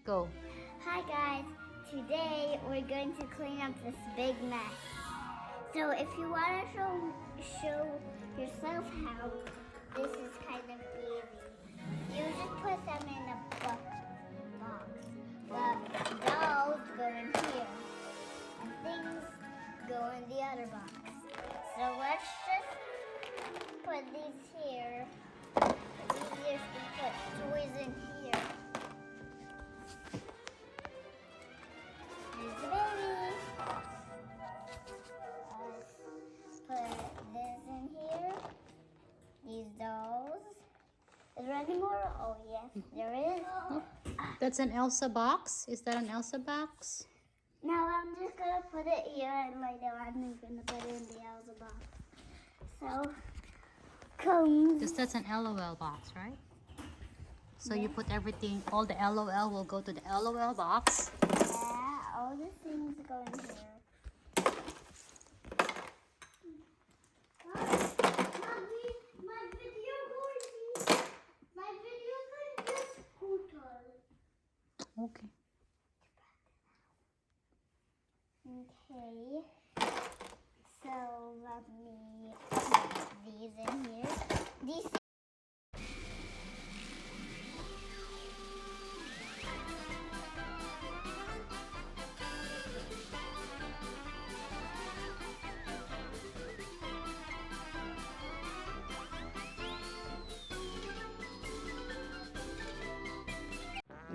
Go. Hi guys, today we're going to clean up this big mess. So if you want to show yourself how, this is kind of easy. You just put them in a box. The dolls go in here and things go in the other box. So let's just put these here. It's easier to put toys in here. Here's the baby. Let's put this in here. These dolls. Is there any more? Oh yes, there is. That's an Elsa box. Is that an Elsa box? Now I'm just gonna put it here and later I'm gonna put it in the Elsa box. So, comes. Because that's an LOL box, right? So you put everything, all the LOL will go to the LOL box. Yeah, all the things go in here. My video going to scooter. Okay. Okay, so let me put these in here. These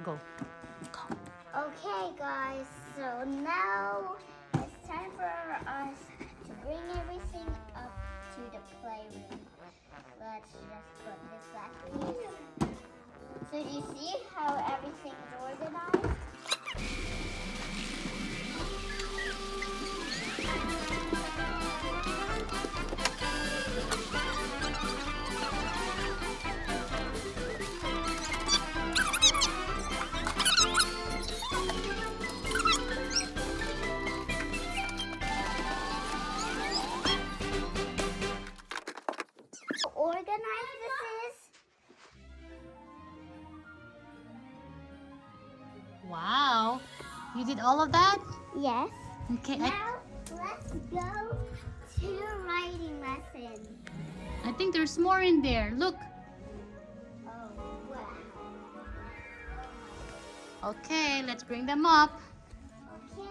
Go. Okay guys, so now it's time for us to bring everything up to the playroom. Let's just put this back here. So do you see how everything is organized? Organized this is. Wow. You did all of that? Yes. Okay. Now let's go to writing lesson. I think there's more in there. Look. Oh wow. Okay, let's bring them up. Okay.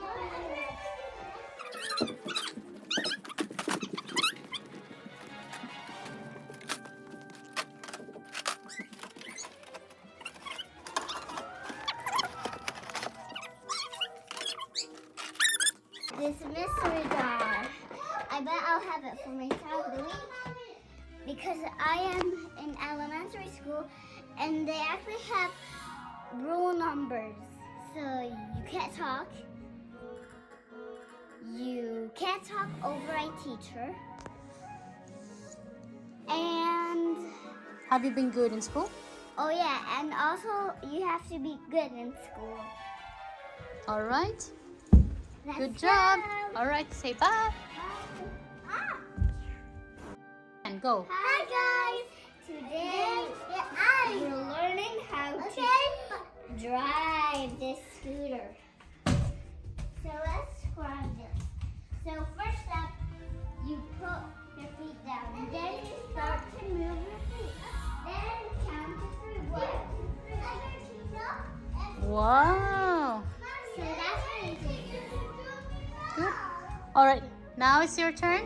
This mystery jar. I bet I'll have it for my child of the week because I am in elementary school and they actually have rule numbers. So you can't talk. You can't talk over a teacher. And Have you been good in school? oh yeah, and also you have to be good in school. All right. Let's Good job. go. All right, say bye. Ah. And go. Hi guys! Today we're learning how to drive this scooter. So let's try this. So first up, you put your feet down. Then you start to move your feet. Then count to 3. 1, 2, 3. Wow. So that's how you do it. Good. All right, now it's your turn.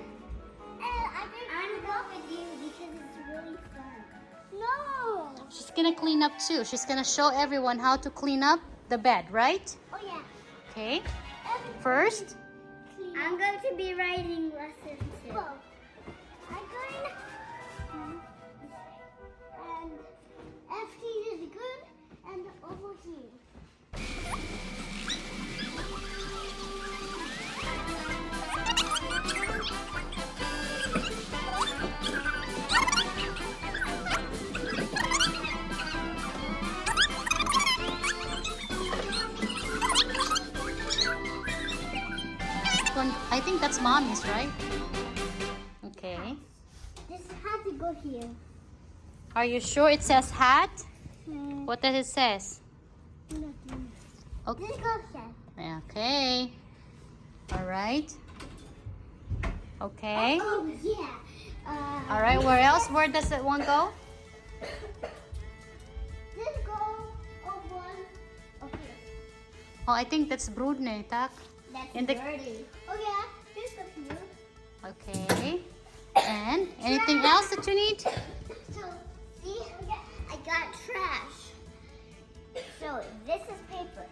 I'm going with you because it's really fun. No! She's gonna clean up too. She's gonna show everyone how to clean up the bed, right? Oh yeah. Okay. First, I'm going to be writing lesson 2. I'm going and FT is good and over here. I think that's mommy's, right? Okay. This had to go here. Are you sure it says hat? Hmm. What does it says? Nothing. Okay. Let's go, Chef. Okay. All right. Okay. Oh, yeah. All right. Where else? Where does that one go? Let's go one over here. Oh, I think that's broodne, tak? That's In the- dirty. Oh, yeah. Here's the blue. Okay. And anything else that you need? So, see, I got trash. So, this is paper.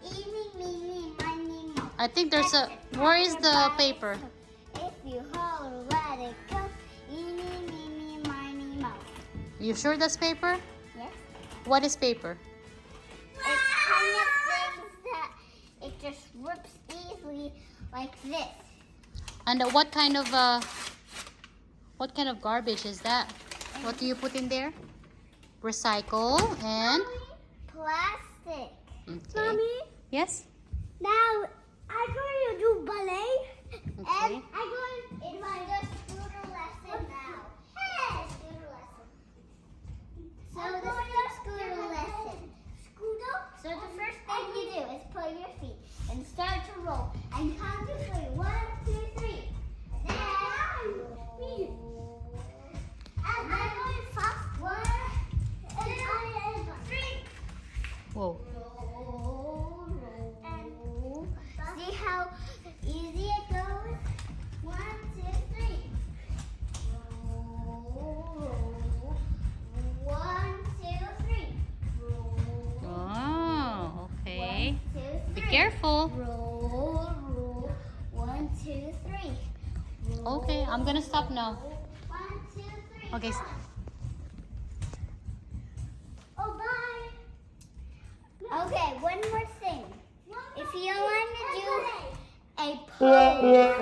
Eeny, meeny, miny, moe. I think there's a. Where is the paper? If you hold, let it go. Eeny, meeny, miny, moe. You sure that's paper? Yes. What is paper? It's kind of things that it just rips easily like this. And what kind of garbage is that? What do you put in there? Recycle and. Plastic. Okay. Mommy, Yes. now I'm going to do ballet. Okay. And I'm going in my scooter lesson now. Hey! Scooter lesson. So this is your scooter lesson. Scooter? So the first thing you do is put your feet and start to roll. And count to 3. 1, 2, 3. And then and I'm going fast. 1, 2, 3. Whoa. Roll, roll. And see how easy it goes? 1, 2, 3. Roll, roll. 1, 2, 3. Roll. Oh, okay. 1, 2, 3. Be careful. Roll, roll. 1, 2, 3. Roll, Okay, I'm gonna stop now. 1, 2, 3. Okay. Go. Oh, bye. Okay, one more thing. If you want to do a pose,